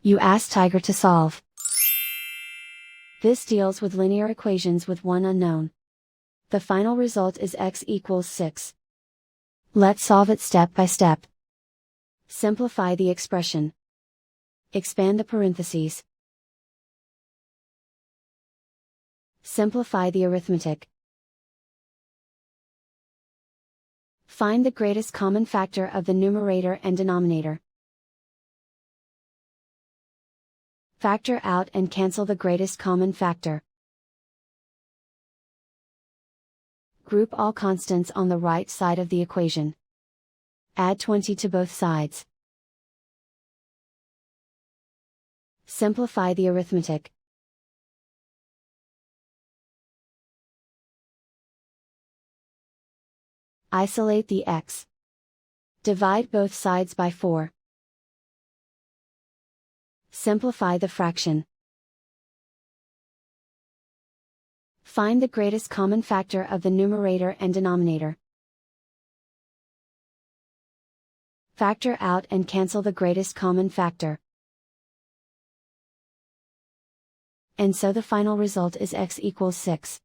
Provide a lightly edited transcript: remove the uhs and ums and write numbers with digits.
You ask Tiger to solve. This deals with linear equations with one unknown. The final result is x equals 6. Let's solve it step by step. Simplify the expression. Expand the parentheses. Simplify the arithmetic. Find the greatest common factor of the numerator and denominator. Factor out and cancel the greatest common factor. Group all constants on the right side of the equation. Add 20 to both sides. Simplify the arithmetic. Isolate the x. Divide both sides by 4. Simplify the fraction. Find the greatest common factor of the numerator and denominator. Factor out and cancel the greatest common factor. And so the final result is x equals 6.